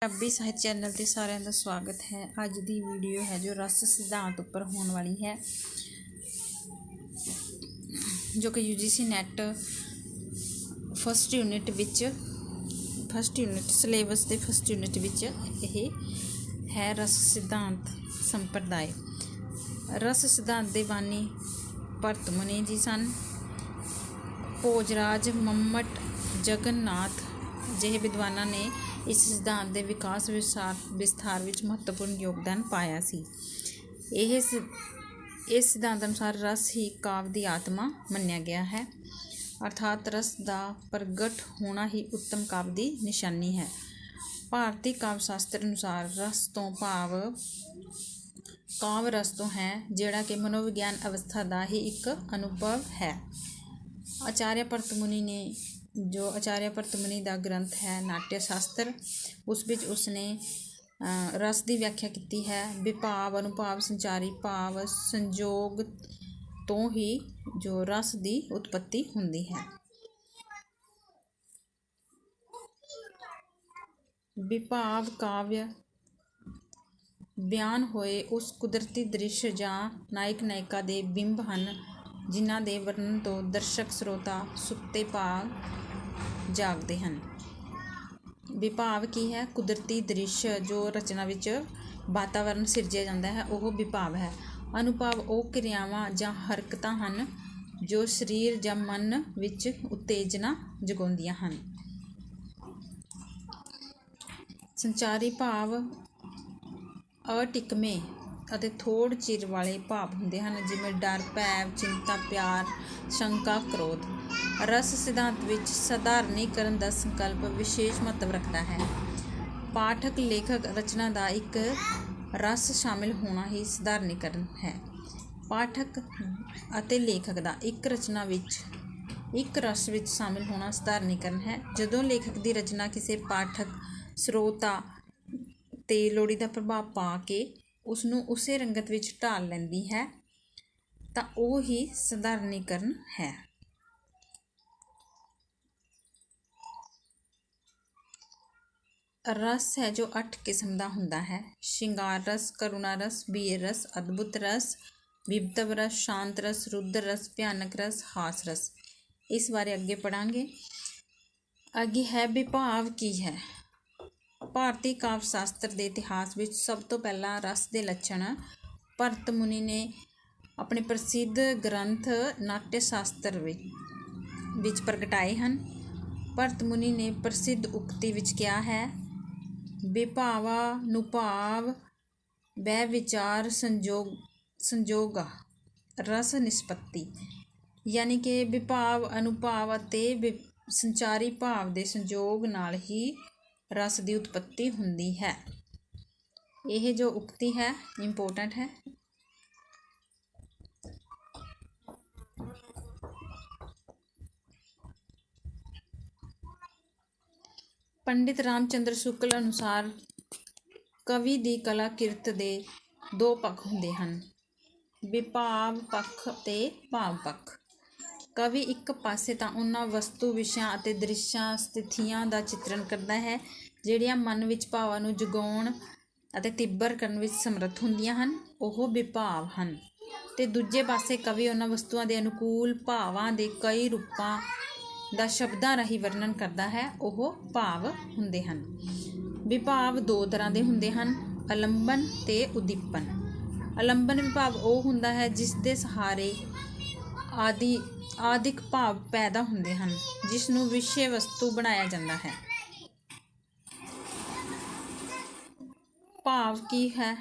ਪੰਜਾਬੀ ਸਾਹਿਤ ਚੈਨਲ ਤੇ ਸਾਰਿਆਂ ਦਾ ਸਵਾਗਤ ਹੈ। ਅੱਜ ਦੀ ਵੀਡੀਓ ਹੈ ਜੋ ਰਸ ਸਿਧਾਂਤ ਉੱਪਰ ਹੋਣ ਵਾਲੀ ਹੈ, ਜੋ ਕਿ UGC net first unit syllabus ਦੇ ਫਸਟ ਯੂਨਿਟ ਵਿੱਚ ਇਹ ਹੈ। ਰਸ ਸਿਧਾਂਤ ਸੰਪਰਦਾਇ। ਰਸ ਸਿਧਾਂਤ ਦੇ ਬਾਨੀ ਭਰਤ ਮੁਨੀ ਜੀ ਸਨ। ਭੋਜਰਾਜ, ਮੰਮਟ, ਜਗਨਨਾਥ ਜਿਹੇ ਵਿਦਵਾਨਾਂ ਨੇ ਇਸ ਸਿਧਾਂਤ ਦੇ ਵਿਕਾਸ ਵਿਸਥਾਰ ਵਿੱਚ ਮਹੱਤਵਪੂਰਨ ਯੋਗਦਾਨ ਪਾਇਆ ਸੀ। ਇਸ ਸਿਧਾਂਤ ਅਨੁਸਾਰ ਰਸ ਹੀ ਕਾਵਿ ਦੀ ਆਤਮਾ ਮੰਨਿਆ ਗਿਆ ਹੈ, ਅਰਥਾਤ ਰਸ ਦਾ ਪ੍ਰਗਟ ਹੋਣਾ ਹੀ ਉੱਤਮ ਕਾਵਿ ਦੀ ਨਿਸ਼ਾਨੀ ਹੈ। ਭਾਰਤੀ ਕਾਵਿ ਸ਼ਾਸਤਰ ਅਨੁਸਾਰ ਰਸ ਤੋਂ ਭਾਵ ਕਾਵਿ ਰਸ ਤੋਂ ਹੈ, ਜਿਹੜਾ ਕਿ ਮਨੋਵਿਗਿਆਨ ਅਵਸਥਾ ਦਾ ਹੀ ਇੱਕ ਅਨੁਭਵ ਹੈ। ਆਚਾਰਿਆ ਭਰਤ ਮੁਨੀ ਦਾ ਗ੍ਰੰਥ ਹੈ ਨਾਟਯ ਸ਼ਾਸਤਰ। ਉਸ ਵਿੱਚ ਉਸਨੇ ਰਸ ਦੀ ਵਿਆਖਿਆ ਕੀਤੀ ਹੈ। ਵਿਭਾਵ, ਅਨੁਭਾਵ, ਸੰਚਾਰੀ ਭਾਵ, ਸੰਜੋਗ ਤੋਂ ਹੀ ਜੋ ਰਸ ਦੀ ਉਤਪੱਤੀ ਹੁੰਦੀ ਹੈ। ਵਿਭਾਵ ਕਾਵਿ ਬਿਆਨ ਹੋਏ ਉਸ ਕੁਦਰਤੀ ਦ੍ਰਿਸ਼ ਜਾਂ ਨਾਇਕ ਨਾਇਕਾ ਦੇ ਬਿੰਬ ਹਨ, ਜਿਨ੍ਹਾਂ ਦੇ ਵਰਣਨ ਤੋਂ ਦਰਸ਼ਕ ਸਰੋਤਾ ਸੁੱਤੇ ਭਾਗ ਜਾਗਦੇ ਹਨ। ਵਿਭਾਵ ਕੀ ਹੈ? ਕੁਦਰਤੀ ਦ੍ਰਿਸ਼ ਜੋ ਰਚਨਾ ਵਿੱਚ ਵਾਤਾਵਰਨ ਸਿਰਜਿਆ ਜਾਂਦਾ ਹੈ, ਉਹ ਵਿਭਾਵ ਹੈ। ਅਨੁਭਵ ਉਹ ਕਿਰਿਆਵਾਂ ਜਾਂ ਹਰਕਤਾਂ ਹਨ ਜੋ ਸਰੀਰ ਜਾਂ ਮਨ ਵਿੱਚ ਉਤੇਜਨਾ ਜਗਾਉਂਦੀਆਂ ਹਨ। ਸੰਚਾਰੀ ਭਾਵ ਅਟਿਕਵੇਂ ਅਤੇ ਥੋੜ੍ਹ ਚਿਰ ਵਾਲੇ ਭਾਵ ਹੁੰਦੇ ਹਨ, ਜਿਵੇਂ ਡਰ, ਭੈ, ਚਿੰਤਾ, ਪਿਆਰ, ਸ਼ੰਕਾ, ਕ੍ਰੋਧ। ਰਸ ਸਿਧਾਂਤ ਵਿੱਚ ਸਧਾਰਨੀਕਰਨ ਦਾ ਸੰਕਲਪ ਵਿਸ਼ੇਸ਼ ਮਹੱਤਵ ਰੱਖਦਾ ਹੈ। ਪਾਠਕ ਲੇਖਕ ਰਚਨਾ ਦਾ ਇੱਕ ਰਸ ਸ਼ਾਮਿਲ ਹੋਣਾ ਹੀ ਸਧਾਰਨੀਕਰਨ ਹੈ। ਪਾਠਕ ਅਤੇ ਲੇਖਕ ਦਾ ਇੱਕ ਰਚਨਾ ਵਿੱਚ ਇੱਕ ਰਸ ਵਿੱਚ ਸ਼ਾਮਿਲ ਹੋਣਾ ਸਧਾਰਨੀਕਰਨ ਹੈ। ਜਦੋਂ ਲੇਖਕ ਦੀ ਰਚਨਾ ਕਿਸੇ ਪਾਠਕ ਸਰੋਤਾ 'ਤੇ ਲੋੜੀਂਦਾ ਪ੍ਰਭਾਵ ਪਾ ਕੇ ਉਸਨੂੰ ਉਸੇ ਰੰਗਤ ਵਿੱਚ ਢਾਲ ਲੈਂਦੀ ਹੈ, ਤਾਂ ਉਹ ਹੀ ਸਧਾਰਨੀਕਰਨ ਹੈ। ਰਸ ਹੈ ਜੋ 8 ਕਿਸਮ ਦਾ ਹੁੰਦਾ ਹੈ: ਸ਼ਿੰਗਾਰ ਰਸ, ਕਰੁਣਾ ਰਸ, ਬੀਰ ਰਸ, ਅਦਭੁਤ ਰਸ, ਵਿਭਤਵ ਰਸ, ਸ਼ਾਂਤ ਰਸ, ਰੁਦਰ ਰਸ, ਭਿਆਨਕ ਰਸ, ਹਾਸ ਰਸ। ਇਸ ਬਾਰੇ ਅੱਗੇ ਪੜ੍ਹਾਂਗੇ। ਅੱਗੇ ਹੈ ਵਿਭਾਵ ਕੀ ਹੈ। ਭਾਰਤੀ ਕਾਵਿ ਸ਼ਾਸਤਰ ਦੇ ਇਤਿਹਾਸ ਵਿੱਚ ਸਭ ਤੋਂ ਪਹਿਲਾਂ ਰਸ ਦੇ ਲੱਛਣ ਭਰਤ ਮੁਨੀ ਨੇ ਆਪਣੇ ਪ੍ਰਸਿੱਧ ਗ੍ਰੰਥ ਨਾਟਯ ਸ਼ਾਸਤਰ ਵਿੱਚ ਪ੍ਰਗਟਾਏ ਹਨ। ਭਰਤ ਮੁਨੀ ਨੇ ਪ੍ਰਸਿੱਧ ਉਕਤੀ ਵਿੱਚ ਕਿਹਾ ਹੈ: ਵਿਭਾਵਾਨੁਭਾਵ ਵੈਵਿਚਾਰ ਸੰਜੋਗਾ ਰਸ ਨਿਸਪੱਤੀ। ਯਾਨੀ ਕਿ ਵਿਭਾਵ, ਅਨੁਭਾਵ ਅਤੇ ਸੰਚਾਰੀ ਭਾਵ ਦੇ ਸੰਜੋਗ ਨਾਲ ਹੀ ਰਸ ਦੀ ਉਤਪੱਤੀ ਹੁੰਦੀ ਹੈ। ਇਹ ਜੋ ਉਕਤੀ ਹੈ ਇੰਪੋਰਟੈਂਟ ਹੈ। ਪੰਡਿਤ ਰਾਮ ਚੰਦਰ ਸ਼ੁਕਲ ਅਨੁਸਾਰ ਕਵੀ ਦੀ ਕਲਾ ਕਿਰਤ ਦੇ 2 ਪੱਖ ਹੁੰਦੇ ਹਨ: ਵਿਭਾਵ ਪੱਖ ਅਤੇ ਭਾਵ ਪੱਖ। ਕਵੀ ਇੱਕ ਪਾਸੇ ਤਾਂ ਉਹਨਾਂ ਵਸਤੂ, ਵਿਸ਼ਿਆਂ ਅਤੇ ਦ੍ਰਿਸ਼ਾਂ ਸਥਿਤੀਆਂ ਦਾ ਚਿੱਤਰਨ ਕਰਦਾ ਹੈ ਜਿਹੜੀਆਂ ਮਨ ਵਿੱਚ ਭਾਵਾਂ ਨੂੰ ਜਗਾਉਣ ਅਤੇ ਤੀਬਰ ਕਰਨ ਵਿੱਚ ਸਮਰੱਥ ਹੁੰਦੀਆਂ ਹਨ, ਉਹ ਵਿਭਾਵ ਹਨ, ਤੇ ਦੂਜੇ ਪਾਸੇ ਕਵੀ ਉਹਨਾਂ ਵਸਤੂਆਂ ਦੇ ਅਨੁਕੂਲ ਭਾਵਾਂ ਦੇ ਕਈ ਰੂਪਾਂ ਦਾ ਸ਼ਬਦਾਂ ਰਾਹੀਂ ਵਰਣਨ ਕਰਦਾ ਹੈ, ਉਹ ਭਾਵ ਹੁੰਦੇ ਹਨ। ਵਿਭਾਵ 2 ਤਰ੍ਹਾਂ ਦੇ ਹੁੰਦੇ ਹਨ: ਆਲੰਬਨ ਤੇ ਉਦੀਪਨ। ਆਲੰਬਨ ਵਿਭਾਵ ਉਹ ਹੁੰਦਾ ਹੈ ਜਿਸ ਦੇ ਸਹਾਰੇ ਆਦਿਕ ਭਾਵ ਪੈਦਾ ਹੁੰਦੇ ਹਨ, ਜਿਸ ਨੂੰ ਵਿਸ਼ੇ ਵਸਤੂ ਬਣਾਇਆ ਜਾਂਦਾ ਹੈ। ਭਾਵ ਕੀ ਹੈ?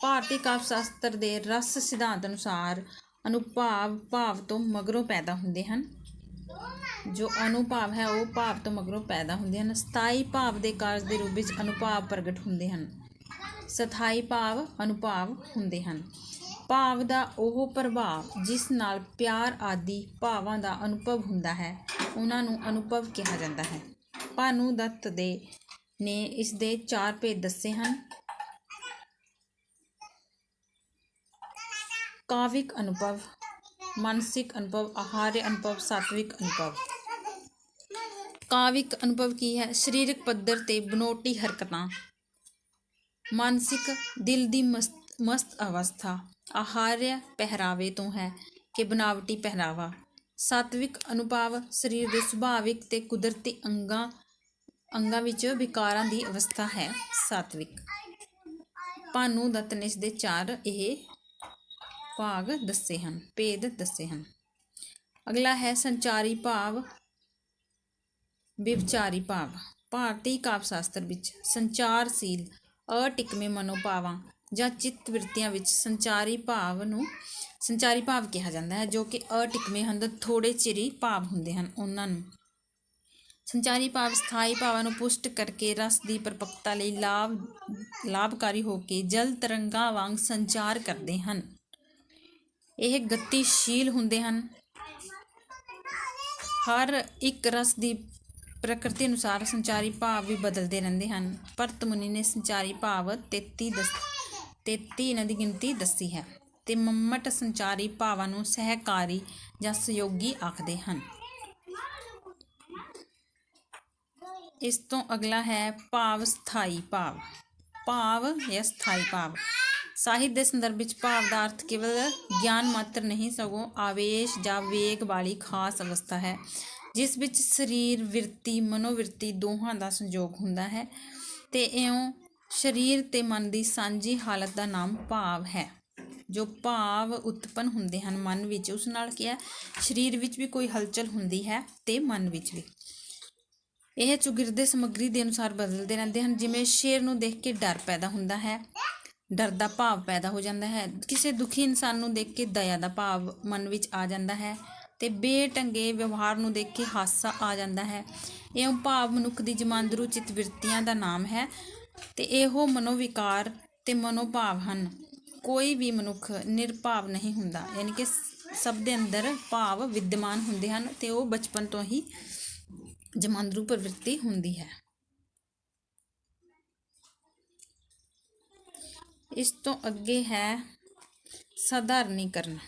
ਭਾਰਤੀ ਕਾਵਿ ਸ਼ਾਸਤਰ ਦੇ ਰਸ ਸਿਧਾਂਤ ਅਨੁਸਾਰ ਅਨੁਭਾਵ ਭਾਵ ਤੋਂ ਮਗਰੋਂ ਪੈਦਾ ਹੁੰਦੇ ਹਨ। ਜੋ ਅਨੁਭਾਵ ਹੈ ਉਹ ਭਾਵ ਤੋਂ ਮਗਰੋਂ ਪੈਦਾ ਹੁੰਦੇ ਹਨ। ਸਥਾਈ ਭਾਵ ਦੇ ਕਾਰਜ ਦੇ ਰੂਪ ਵਿੱਚ ਅਨੁਭਾਵ ਪ੍ਰਗਟ ਹੁੰਦੇ ਹਨ। ਸਥਾਈ ਭਾਵ ਅਨੁਭਾਵ ਹੁੰਦੇ ਹਨ। ਭਾਵ ਦਾ ਉਹ ਪ੍ਰਭਾਵ ਜਿਸ ਨਾਲ ਪਿਆਰ ਆਦਿ ਭਾਵਾਂ ਦਾ ਅਨੁਭਵ ਹੁੰਦਾ ਹੈ, ਉਹਨਾਂ ਨੂੰ ਅਨੁਭਵ ਕਿਹਾ ਜਾਂਦਾ ਹੈ। ਭਾਨੂ ਦੱਤ ਨੇ ਇਸ ਦੇ 4 ਭੇਦ ਦੱਸੇ ਹਨ: ਕਾਵਿਕ ਅਨੁਭਵ, ਮਾਨਸਿਕ ਅਨੁਭਵ, ਆਹਾਰਯ ਅਨੁਭਵ, ਸਾਤਵਿਕ ਅਨੁਭਵ। ਕਾਵਿਕ ਅਨੁਭਵ ਕੀ ਹੈ? ਸਰੀਰਕ ਪੱਧਰ ਤੇ ਬਨੋਟੀ ਹਰਕਤਾਂ, ਮਾਨਸਿਕ ਦਿਲ ਦੀ ਮਸਤ ਅਵਸਥਾ, ਆਹਾਰਿਆ ਪਹਿਰਾਵੇ ਤੋਂ ਹੈ ਕਿ ਬਨਾਵਟੀ ਪਹਿਰਾਵਾ। ਸਾਤਵਿਕ ਅਨੁਭਵ ਸਰੀਰ ਦੇ ਸੁਭਾਵਿਕ ਤੇ ਕੁਦਰਤੀ ਅੰਗਾਂ ਵਿੱਚ ਵਿਕਾਰਾਂ ਦੀ ਅਵਸਥਾ ਹੈ ਸਾਤਵਿਕ। ਭਾਨੂ ਦੱਤ ਨੇ ਇਸ ਦੇ 4 ਇਹ ਭਾਗ ਦੱਸੇ ਹਨ, ਭੇਦ ਦੱਸੇ ਹਨ। ਅਗਲਾ ਹੈ ਸੰਚਾਰੀ ਭਾਵ, ਵਿਵਚਾਰੀ ਭਾਵ। ਭਾਰਤੀ ਕਾਵਿ ਸ਼ਾਸਤਰ ਵਿੱਚ ਸੰਚਾਰਸ਼ੀਲ ਅਟਿਕਵੇਂ ਮਨੋਭਾਵਾਂ ਜਾਂ ਚਿੱਤ ਬਿਰਤੀਆਂ ਵਿੱਚ ਸੰਚਾਰੀ ਭਾਵ ਕਿਹਾ ਜਾਂਦਾ ਹੈ, ਜੋ ਕਿ ਅਟਿਕਵੇਂ ਹਨ, ਥੋੜ੍ਹੇ ਚਿਰੀ ਭਾਵ ਹੁੰਦੇ ਹਨ। ਉਹਨਾਂ ਨੂੰ ਸੰਚਾਰੀ ਭਾਵ ਸਥਾਈ ਭਾਵਾਂ ਨੂੰ ਪੁਸ਼ਟ ਕਰਕੇ ਰਸ ਦੀ ਪਰਿਪੱਕਤਾ ਲਈ ਲਾਭਕਾਰੀ ਹੋ ਕੇ ਜਲ ਤਰੰਗਾਂ ਵਾਂਗ ਸੰਚਾਰ ਕਰਦੇ ਹਨ। ਇਹ ਗਤੀਸ਼ੀਲ ਹੁੰਦੇ ਹਨ। ਹਰ ਇੱਕ ਰਸ ਦੀ ਪ੍ਰਕਿਰਤੀ ਅਨੁਸਾਰ ਸੰਚਾਰੀ ਭਾਵ ਵੀ ਬਦਲਦੇ ਰਹਿੰਦੇ ਹਨ। ਭਰਤ ਮੁਨੀ ਨੇ ਸੰਚਾਰੀ ਭਾਵ 33 ਇਹਨਾਂ ਦੀ ਗਿਣਤੀ ਦੱਸੀ ਹੈ ਤੇ ਮੰਮਟ ਸੰਚਾਰੀ ਭਾਵਾਂ ਨੂੰ ਸਹਿਕਾਰੀ ਜਾਂ ਸਹਿਯੋਗੀ ਆਖਦੇ ਹਨ। ਇਸ ਤੋਂ ਅਗਲਾ ਹੈ ਭਾਵ ਸਥਾਈ ਭਾਵ। ਭਾਵ ਜਾਂ ਸਥਾਈ ਭਾਵ ਸਾਹਿਤ ਦੇ ਸੰਦਰਭ ਵਿੱਚ ਭਾਵ ਦਾ ਅਰਥ ਕੇਵਲ ਗਿਆਨ ਮਾਤਰ ਨਹੀਂ, ਸਗੋਂ ਆਵੇਸ਼ ਜਾਂ ਵੇਗ ਵਾਲੀ ਖਾਸ ਅਵਸਥਾ ਹੈ, ਜਿਸ ਵਿੱਚ ਸਰੀਰ ਬਿਰਤੀ ਮਨੋਵਿਰਤੀ ਦੋਹਾਂ ਦਾ ਸੰਯੋਗ ਹੁੰਦਾ ਹੈ ਤੇ ਇਉਂ ਸਰੀਰ ਤੇ ਮਨ ਦੀ ਸਾਂਝੀ ਹਾਲਤ ਦਾ ਨਾਮ ਭਾਵ ਹੈ। ਜੋ ਭਾਵ ਉਤਪੰਨ ਹੁੰਦੇ ਹਨ ਮਨ ਵਿੱਚ, ਉਸ ਨਾਲ ਕੀ ਹੈ, ਸਰੀਰ ਵਿੱਚ ਵੀ ਕੋਈ ਹਲਚਲ ਹੁੰਦੀ ਹੈ ਤੇ ਮਨ ਵਿੱਚ ਵੀ। ਇਹ ਚੁਗਿਰਦੇ ਸਮੱਗਰੀ ਦੇ ਅਨੁਸਾਰ ਬਦਲਦੇ ਰਹਿੰਦੇ ਹਨ। ਜਿਵੇਂ ਸ਼ੇਰ ਨੂੰ ਦੇਖ ਕੇ ਡਰ ਪੈਦਾ ਹੁੰਦਾ ਹੈ, ਡਰ ਦਾ ਭਾਵ ਪੈਦਾ ਹੋ ਜਾਂਦਾ ਹੈ। ਕਿਸੇ ਦੁਖੀ ਇਨਸਾਨ ਨੂੰ ਦੇਖ ਕੇ ਦਇਆ ਦਾ ਭਾਵ ਮਨ ਵਿੱਚ ਆ ਜਾਂਦਾ ਹੈ ਤੇ ਬੇਢੰਗੇ ਵਿਵਹਾਰ ਨੂੰ ਦੇਖ ਕੇ ਹਾਸਾ ਆ ਜਾਂਦਾ ਹੈ। ਇਉਂ ਭਾਵ ਮਨੁੱਖ ਦੀ ਜਮਾਂਦਰੂ ਚਿੱਤ ਬਿਰਤੀਆਂ ਦਾ ਨਾਮ ਹੈ ਤੇ ਇਹੋ ਮਨੋਵਿਕਾਰ ਤੇ ਮਨੋਭਾਵ ਹਨ। ਕੋਈ ਵੀ ਮਨੁੱਖ ਨਿਰਭਾਵ ਨਹੀਂ ਹੁੰਦਾ, ਯਾਨੀ ਕਿ ਸਭ ਦੇ ਅੰਦਰ ਭਾਵ ਵਿਦਮਾਨ ਹੁੰਦੇ ਹਨ ਤੇ ਉਹ ਬਚਪਨ ਤੋਂ ਹੀ ਜਮਾਂਦਰੂ ਪ੍ਰਵਿਰਤੀ ਹੁੰਦੀ ਹੈ। ਇਸ ਤੋਂ ਅੱਗੇ ਹੈ ਸਧਾਰਨੀਕਰਨ।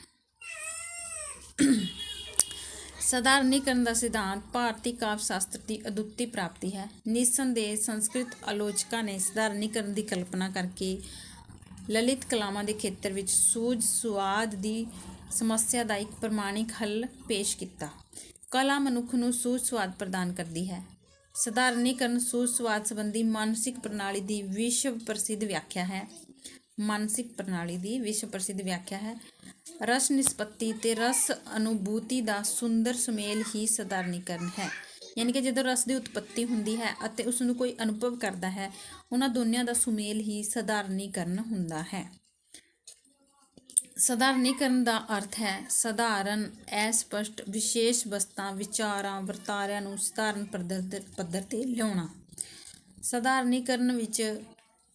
ਸਧਾਰਨੀਕਰਨ ਦਾ ਸਿਧਾਂਤ ਭਾਰਤੀ ਕਾਵਿ ਸ਼ਾਸਤਰ ਦੀ ਅਦੁੱਤੀ ਪ੍ਰਾਪਤੀ ਹੈ। ਨਿਸੰਦੇਹ ਸੰਸਕ੍ਰਿਤ ਆਲੋਚਕਾਂ ਨੇ ਸਧਾਰਨੀਕਰਨ ਦੀ ਕਲਪਨਾ ਕਰਕੇ ਲਲਿਤ ਕਲਾਵਾਂ ਦੇ ਖੇਤਰ ਵਿੱਚ ਸੂਝ ਸੁਆਦ ਦੀ ਸਮੱਸਿਆ ਦਾ ਇੱਕ ਪ੍ਰਮਾਣਿਕ ਹੱਲ ਪੇਸ਼ ਕੀਤਾ। ਕਲਾ ਮਨੁੱਖ ਨੂੰ ਸੂਝ ਸੁਆਦ ਪ੍ਰਦਾਨ ਕਰਦੀ ਹੈ। ਸਧਾਰਨੀਕਰਨ ਸੂਝ ਸੁਆਦ ਸੰਬੰਧੀ ਮਾਨਸਿਕ ਪ੍ਰਣਾਲੀ ਦੀ ਵਿਸ਼ਵ ਪ੍ਰਸਿੱਧ ਵਿਆਖਿਆ ਹੈ। ਮਾਨਸਿਕ ਪ੍ਰਣਾਲੀ ਦੀ ਵਿਸ਼ਵ ਪ੍ਰਸਿੱਧ ਵਿਆਖਿਆ ਹੈ। ਰਸ ਨਿਸਪੱਤੀ ਤੇ ਰਸ ਅਨੁਭੂਤੀ ਦਾ ਸੁੰਦਰ ਸੁਮੇਲ ਹੀ ਸਧਾਰਨੀਕਰਨ ਹੈ। ਯਾਨੀ ਕਿ ਜਦੋਂ ਰਸ ਦੀ ਉਤਪੱਤੀ ਹੁੰਦੀ ਹੈ ਅਤੇ ਉਸ ਨੂੰ ਕੋਈ ਅਨੁਭਵ ਕਰਦਾ ਹੈ, ਉਹਨਾਂ ਦੋਨਿਆਂ ਦਾ ਸੁਮੇਲ ਹੀ ਸਧਾਰਨੀਕਰਨ ਹੁੰਦਾ ਹੈ। ਸਧਾਰਨੀਕਰਨ ਦਾ ਅਰਥ ਹੈ ਸਧਾਰਨ, ਅਸਪਸ਼ਟ, ਵਿਸ਼ੇਸ਼ ਵਸਤਾਂ, ਵਿਚਾਰਾਂ, ਵਰਤਾਰਿਆਂ ਨੂੰ ਸਧਾਰਨ ਪੱਧਰ ਤੇ ਲਿਆਉਣਾ। ਸਧਾਰਨੀਕਰਨ ਵਿੱਚ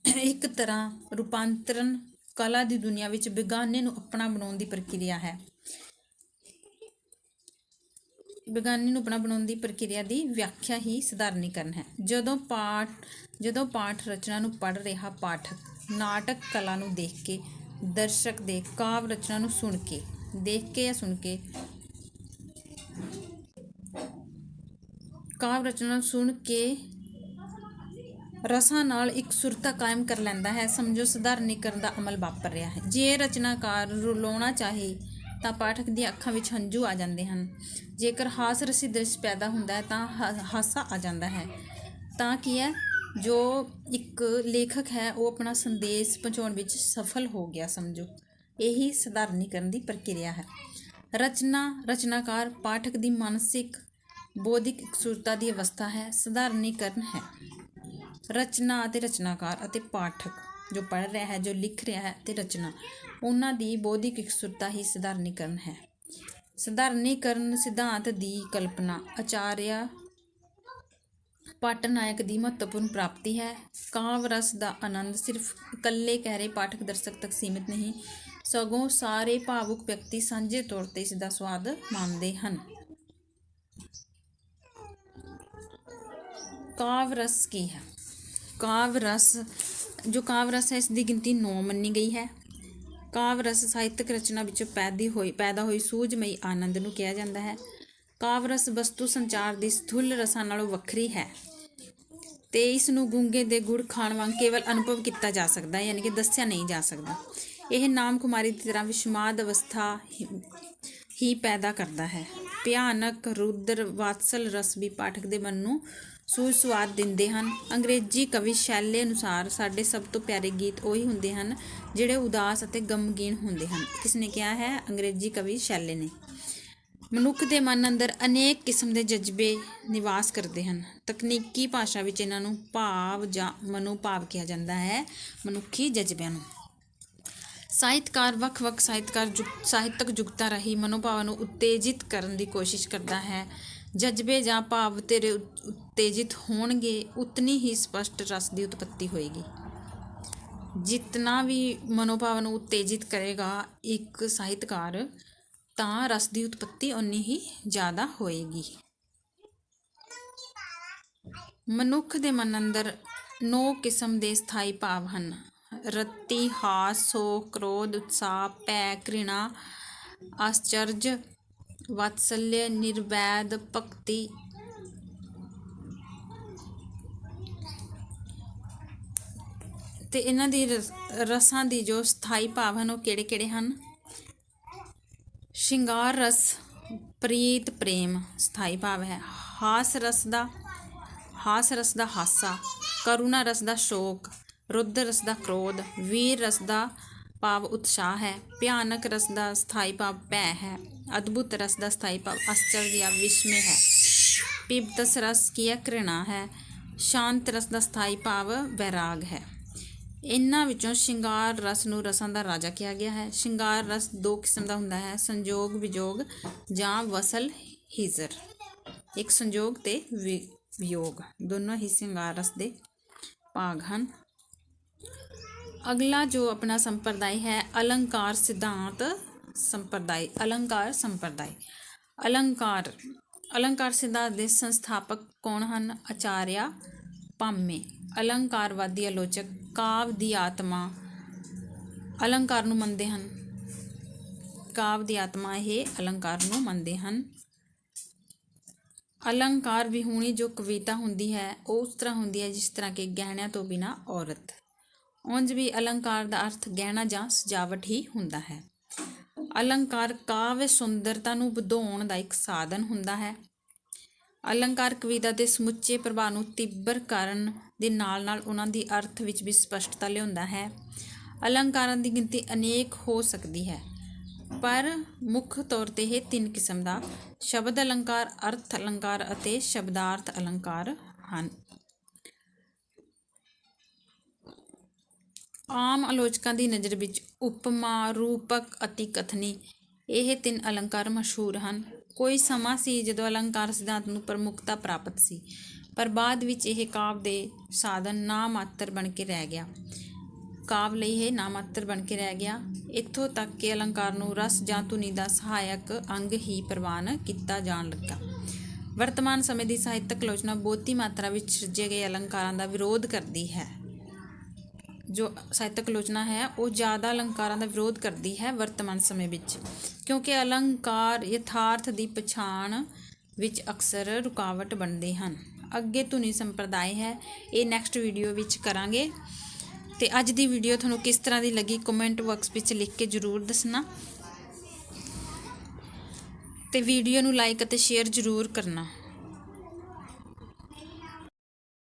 ਇੱਕ ਤਰ੍ਹਾਂ ਰੂਪਾਂਤਰਨ ਕਲਾ ਦੀ ਦੁਨੀਆ ਵਿੱਚ ਬੇਗਾਨੇ ਨੂੰ ਆਪਣਾ ਬਣਾਉਣ ਦੀ ਪ੍ਰਕਿਰਿਆ ਹੈ। ਬੇਗਾਨੇ ਨੂੰ ਆਪਣਾ ਬਣਾਉਣ ਦੀ ਪ੍ਰਕਿਰਿਆ ਦੀ ਵਿਆਖਿਆ ਹੀ ਸਧਾਰਨੀਕਰਨ ਹੈ। ਜਦੋਂ ਪਾਠ ਰਚਨਾ ਨੂੰ ਪੜ੍ਹ ਰਿਹਾ ਪਾਠਕ ਨਾਟਕ ਕਲਾ ਨੂੰ ਦੇਖ ਕੇ, ਦਰਸ਼ਕ ਦੇ ਕਾਵਿ ਰਚਨਾ ਨੂੰ ਸੁਣ ਕੇ, ਦੇਖ ਕੇ ਜਾਂ ਸੁਣ ਕੇ, ਕਾਵਿ ਰਚਨਾ ਨੂੰ ਸੁਣ ਕੇ ਰਸਾਂ ਨਾਲ ਇੱਕ ਸੁਰਤਾ ਕਾਇਮ ਕਰ ਲੈਂਦਾ ਹੈ, ਸਮਝੋ ਸਧਾਰਨੀਕਰਨ ਦਾ ਅਮਲ ਵਾਪਰ ਰਿਹਾ ਹੈ। ਜੇ ਰਚਨਾਕਾਰ ਰੁਲਾਉਣਾ ਚਾਹੇ ਤਾਂ ਪਾਠਕ ਦੀਆਂ ਅੱਖਾਂ ਵਿੱਚ ਹੰਝੂ ਆ ਜਾਂਦੇ ਹਨ। ਜੇਕਰ ਹਾਸ ਰਸੀ ਦ੍ਰਿਸ਼ ਪੈਦਾ ਹੁੰਦਾ ਹੈ ਤਾਂ ਹਾਸਾ ਆ ਜਾਂਦਾ ਹੈ। ਤਾਂ ਕੀ ਹੈ, ਜੋ ਇੱਕ ਲੇਖਕ ਹੈ ਉਹ ਆਪਣਾ ਸੰਦੇਸ਼ ਪਹੁੰਚਾਉਣ ਵਿੱਚ ਸਫਲ ਹੋ ਗਿਆ, ਸਮਝੋ। ਇਹੀ ਸਧਾਰਨੀਕਰਨ ਦੀ ਪ੍ਰਕਿਰਿਆ ਹੈ। ਰਚਨਾਕਾਰ ਪਾਠਕ ਦੀ ਮਾਨਸਿਕ ਬੌਧਿਕ ਇਕਸੁਰਤਾ ਦੀ ਅਵਸਥਾ ਹੈ, ਸਧਾਰਨੀਕਰਨ ਹੈ। ਰਚਨਾ ਅਤੇ ਰਚਨਾਕਾਰ ਅਤੇ ਪਾਠਕ, ਜੋ ਪੜ੍ਹ ਰਿਹਾ ਹੈ, ਜੋ ਲਿਖ ਰਿਹਾ ਹੈ ਅਤੇ ਰਚਨਾ, ਉਹਨਾਂ ਦੀ ਬੌਧਿਕ ਇਕਸੁਰਤਾ ਹੀ ਸਧਾਰਨੀਕਰਨ ਹੈ। ਸਧਾਰਨੀਕਰਨ ਸਿਧਾਂਤ ਦੀ ਕਲਪਨਾ ਆਚਾਰੀਆ ਪਟਨਾਇਕ ਦੀ ਮਹੱਤਵਪੂਰਨ ਪ੍ਰਾਪਤੀ ਹੈ। ਕਾਵਿ ਰਸ ਦਾ ਆਨੰਦ ਸਿਰਫ ਇਕੱਲੇ ਗਹਿਰੇ ਪਾਠਕ ਦਰਸ਼ਕ ਤੱਕ ਸੀਮਿਤ ਨਹੀਂ, ਸਗੋਂ ਸਾਰੇ ਭਾਵੁਕ ਵਿਅਕਤੀ ਸਾਂਝੇ ਤੌਰ ਤੇ ਇਸ ਦਾ ਸਵਾਦ ਮਾਣਦੇ ਹਨ। ਕਾਵਿ ਰਸ ਕੀ ਹੈ? ਕਾਵਿ ਰਸ ਹੈ, ਇਸ ਦੀ ਗਿਣਤੀ 9 ਮੰਨੀ ਗਈ ਹੈ। ਕਾਵਿ ਰਸ ਸਾਹਿਤਕ ਰਚਨਾ ਵਿੱਚੋਂ ਪੈਦਾ ਹੋਈ ਸੂਝਮਈ ਆਨੰਦ ਨੂੰ ਕਿਹਾ ਜਾਂਦਾ ਹੈ। ਕਾਵ ਰਸ ਵਸਤੂ ਸੰਚਾਰ ਦੀ ਸਥੂਲ ਰਸਾਂ ਨਾਲੋਂ ਵੱਖਰੀ ਹੈ ਤੇ ਇਸ ਨੂੰ ਗੂੰਗੇ ਦੇ ਗੁੜ ਖਾਣ ਵਾਂਗ ਕੇਵਲ ਅਨੁਭਵ ਕੀਤਾ ਜਾ ਸਕਦਾ ਹੈ, ਯਾਨੀ ਕਿ ਦੱਸਿਆ ਨਹੀਂ ਜਾ ਸਕਦਾ। ਇਹ ਨਾਮ ਕੁਮਾਰੀ ਦੀ ਤਰ੍ਹਾਂ ਵਿਸ਼ਮਾਦ ਅਵਸਥਾ ਹੀ ਪੈਦਾ ਕਰਦਾ ਹੈ। ਭਿਆਨਕ ਰੁਦਰ ਵਾਤਸਲ ਰਸ ਵੀ ਪਾਠਕ ਦੇ ਮਨ ਨੂੰ ਸੁਸਵਾਦ ਦਿੰਦੇ ਹਨ। ਅੰਗਰੇਜ਼ੀ ਕਵੀ ਸ਼ੈਲੇ ਅਨੁਸਾਰ ਸਾਡੇ ਸਭ ਤੋਂ ਪਿਆਰੇ ਗੀਤ ਉਹੀ ਹੁੰਦੇ ਹਨ ਜਿਹੜੇ ਉਦਾਸ ਅਤੇ ਗਮਗੀਨ ਹੁੰਦੇ ਹਨ। ਕਿਸ ਨੇ ਕਿਹਾ ਹੈ? ਅੰਗਰੇਜ਼ੀ ਕਵੀ ਸ਼ੈਲੇ ਨੇ। ਮਨੁੱਖ ਦੇ ਮਨ ਅੰਦਰ ਅਨੇਕ ਕਿਸਮ ਦੇ ਜਜ਼ਬੇ ਨਿਵਾਸ ਕਰਦੇ ਹਨ। ਤਕਨੀਕੀ ਭਾਸ਼ਾ ਵਿੱਚ ਇਹਨਾਂ ਨੂੰ ਭਾਵ ਜਾਂ ਮਨੋਭਾਵ ਕਿਹਾ ਜਾਂਦਾ ਹੈ, ਮਨੁੱਖੀ ਜਜ਼ਬਿਆਂ ਨੂੰ। ਸਾਹਿਤਕਾਰ ਵੱਖ-ਵੱਖ ਸਾਹਿਤਕ ਜੁਗਤਾਂ ਰਾਹੀਂ ਮਨੋਭਾਵਾਂ ਨੂੰ ਉਤੇਜਿਤ ਕਰਨ ਦੀ ਕੋਸ਼ਿਸ਼ ਕਰਦਾ ਹੈ। ਜਜ਼ਬੇ ਜਾਂ ਭਾਵ ਤੇਰੇ ਉਤੇਜਿਤ ਹੋਣਗੇ ਉਤਨੀ ਹੀ ਸਪਸ਼ਟ ਰਸ ਦੀ ਉਤਪੱਤੀ ਹੋਏਗੀ। ਜਿਤਨਾ ਵੀ ਮਨੋਭਾਵਾਂ ਨੂੰ ਉਤੇਜਿਤ ਕਰੇਗਾ ਇੱਕ ਸਾਹਿਤਕਾਰ, ਤਾਂ ਰਸ ਦੀ ਉਤਪੱਤੀ ਓਨੀ ਹੀ ਜ਼ਿਆਦਾ ਹੋਏਗੀ। ਮਨੁੱਖ ਦੇ ਮਨ ਅੰਦਰ 9 ਕਿਸਮ ਦੇ ਸਥਾਈ ਭਾਵ ਹਨ: ਰਤੀ, ਹਾਸ, ਸੋਗ, ਕ੍ਰੋਧ, ਉਤਸਾਹ, ਭੈ, ਘ੍ਰਿਣਾ, ਆਸ਼ਚਰਜ, ਵਾਤਸल्य, ਨਿਰਵੈਦ, ਭਗਤੀ। ਤੇ ਇਹਨਾਂ ਦੀ ਰਸਾਂ ਦੀ ਜੋ ਸਥਾਈ ਭਾਵ ਹਨ ਉਹ ਕਿਹੜੇ-ਕਿਹੜੇ ਹਨ? ਸ਼ਿੰਗਾਰ ਰਸ ਪ੍ਰੀਤ ਪ੍ਰੇਮ ਸਥਾਈ ਭਾਵ ਹੈ। ਹਾਸ ਰਸ ਦਾ ਹਾਸਾ, ਕਰੁਣਾ ਰਸ ਦਾ ਸ਼ੋਕ, ਰੁਦਰ ਰਸ ਦਾ ਕ੍ਰੋਧ, ਵੀਰ ਰਸ ਦਾ ਭਾਵ ਉਤਸ਼ਾਹ ਹੈ। ਭਿਆਨਕ ਰਸ ਦਾ ਸਥਾਈ ਭਾਵ ਭੈ ਹੈ। ਅਦਭੁਤ ਰਸ ਦਾ ਸਥਾਈ ਭਾਵ ਆਸ਼ਚर्य ਜਾਂ ਵਿਸਮय ਹੈ। ਪੀਬਤਸ ਰਸ ਕੀ ਹੈ? ਘ੍ਰਿਣਾ ਹੈ। ਸ਼ਾਂਤ ਰਸ ਦਾ ਸਥਾਈ ਭਾਵ ਵੈਰਾਗ ਹੈ। ਇਹਨਾਂ ਵਿੱਚੋਂ ਸ਼ਿੰਗਾਰ ਰਸ ਨੂੰ ਰਸਾਂ ਦਾ ਰਾਜਾ ਕਿਹਾ ਗਿਆ ਹੈ। ਸ਼ਿੰਗਾਰ ਰਸ 2 ਕਿਸਮ ਦਾ ਹੁੰਦਾ ਹੈ: ਸੰਜੋਗ ਵਿਜੋਗ ਜਾਂ ਵਸਲ ਹਿਜਰ। ਇੱਕ ਸੰਜੋਗ ਤੇ ਵਿਯੋਗ, ਦੋਨੋਂ ਹੀ ਸ਼ਿੰਗਾਰ ਰਸ ਦੇ ਭਾਗ ਹਨ। ਅਗਲਾ ਜੋ ਆਪਣਾ ਸੰਪਰਦਾਇ ਹੈ, ਅਲੰਕਾਰ ਸਿਧਾਂਤ ਸੰਪਰਦਾਇ। ਅਲੰਕਾਰ ਸਿਧਾਂਤ ਦੇ ਸੰਸਥਾਪਕ ਕੌਣ ਹਨ? ਆਚਾਰੀਆ ਭਾਮੇ। ਅਲੰਕਾਰਵਾਦੀ ਆਲੋਚਕ ਕਾਵ ਦੀ ਆਤਮਾ ਅਲੰਕਾਰ ਨੂੰ ਮੰਨਦੇ ਹਨ। ਇਹ ਅਲੰਕਾਰ ਨੂੰ ਮੰਨਦੇ ਹਨ। ਅਲੰਕਾਰ ਵਿਹੂਣੀ ਜੋ ਕਵਿਤਾ ਹੁੰਦੀ ਹੈ ਉਹ ਉਸ ਤਰ੍ਹਾਂ ਹੁੰਦੀ ਹੈ ਜਿਸ ਤਰ੍ਹਾਂ ਕਿ ਗਹਿਣਿਆਂ ਤੋਂ ਬਿਨਾਂ ਔਰਤ। ਉਂਝ ਵੀ ਅਲੰਕਾਰ ਦਾ ਅਰਥ ਗਹਿਣਾ ਜਾਂ ਸਜਾਵਟ ਹੀ ਹੁੰਦਾ ਹੈ। ਅਲੰਕਾਰ ਕਾਵਿ ਸੁੰਦਰਤਾ ਨੂੰ ਵਧਾਉਣ ਦਾ ਇੱਕ ਸਾਧਨ ਹੁੰਦਾ ਹੈ। ਅਲੰਕਾਰ ਕਵਿਤਾ ਦੇ ਸਮੁੱਚੇ ਪ੍ਰਭਾਵ ਨੂੰ ਤੀਬਰ ਕਰਨ ਦੇ ਨਾਲ-ਨਾਲ ਉਹਨਾਂ ਦੀ ਅਰਥ ਵਿੱਚ ਵੀ ਸਪਸ਼ਟਤਾ ਲਿਆਉਂਦਾ ਹੈ। ਅਲੰਕਾਰਾਂ ਦੀ ਗਿਣਤੀ ਅਨੇਕ ਹੋ ਸਕਦੀ ਹੈ, ਪਰ ਮੁੱਖ ਤੌਰ 'ਤੇ ਇਹ 3 ਕਿਸਮ ਦਾ ਸ਼ਬਦ ਅਲੰਕਾਰ, ਅਰਥ ਅਲੰਕਾਰ ਅਤੇ ਸ਼ਬਦਾਰਥ ਅਲੰਕਾਰ ਹਨ। ਆਮ ਆਲੋਚਕਾਂ ਦੀ ਨਜ਼ਰ ਵਿੱਚ ਉਪਮਾ, ਰੂਪਕ ਅਤੇ ਕਥਨੀ ਇਹ 3 ਅਲੰਕਾਰ ਮਸ਼ਹੂਰ ਹਨ। ਕੋਈ ਸਮਾਂ ਸੀ ਜਦੋਂ ਅਲੰਕਾਰ ਸਿਧਾਂਤ ਨੂੰ ਪ੍ਰਮੁੱਖਤਾ ਪ੍ਰਾਪਤ ਸੀ, ਪਰ ਬਾਅਦ ਵਿੱਚ ਇਹ ਕਾਵਿ ਦੇ ਸਾਧਨ ਨਾ ਮਾਤਰ ਬਣ ਕੇ ਰਹਿ ਗਿਆ। ਇੱਥੋਂ ਤੱਕ ਕਿ ਅਲੰਕਾਰ ਨੂੰ ਰਸ ਜਾਂ ਧੁਨੀ ਦਾ ਸਹਾਇਕ ਅੰਗ ਹੀ ਪ੍ਰਵਾਨ ਕੀਤਾ ਜਾਣ ਲੱਗਾ। ਵਰਤਮਾਨ ਸਮੇਂ ਦੀ ਸਾਹਿਤਕ ਆਲੋਚਨਾ ਬਹੁਤੀ ਮਾਤਰਾ ਵਿੱਚ ਸਿਰਜੇ ਗਏ ਅਲੰਕਾਰਾਂ ਦਾ ਵਿਰੋਧ ਕਰਦੀ ਹੈ। ਜੋ ਸਾਹਿਤਕ ਆਲੋਚਨਾ ਹੈ ਉਹ ਜ਼ਿਆਦਾ ਅਲੰਕਾਰਾਂ ਦਾ ਵਿਰੋਧ ਕਰਦੀ ਹੈ ਵਰਤਮਾਨ ਸਮੇਂ ਵਿੱਚ, ਕਿਉਂਕਿ ਅਲੰਕਾਰ ਯਥਾਰਥ ਦੀ ਪਛਾਣ ਵਿੱਚ ਅਕਸਰ ਰੁਕਾਵਟ ਬਣਦੇ ਹਨ। ਅੱਗੇ ਧੁਨੀ ਸੰਪਰਦਾਇ ਹੈ, ਇਹ ਨੈਕਸਟ ਵੀਡੀਓ ਵਿੱਚ ਕਰਾਂਗੇ। ਤੇ ਅੱਜ ਦੀ ਵੀਡੀਓ ਤੁਹਾਨੂੰ ਕਿਸ ਤਰ੍ਹਾਂ ਦੀ ਲੱਗੀ ਕਮੈਂਟ ਬਾਕਸ ਵਿੱਚ ਲਿਖ ਕੇ ਜ਼ਰੂਰ ਦੱਸਣਾ, ਤੇ ਵੀਡੀਓ ਨੂੰ ਲਾਈਕ ਅਤੇ ਸ਼ੇਅਰ ਜ਼ਰੂਰ ਕਰਨਾ।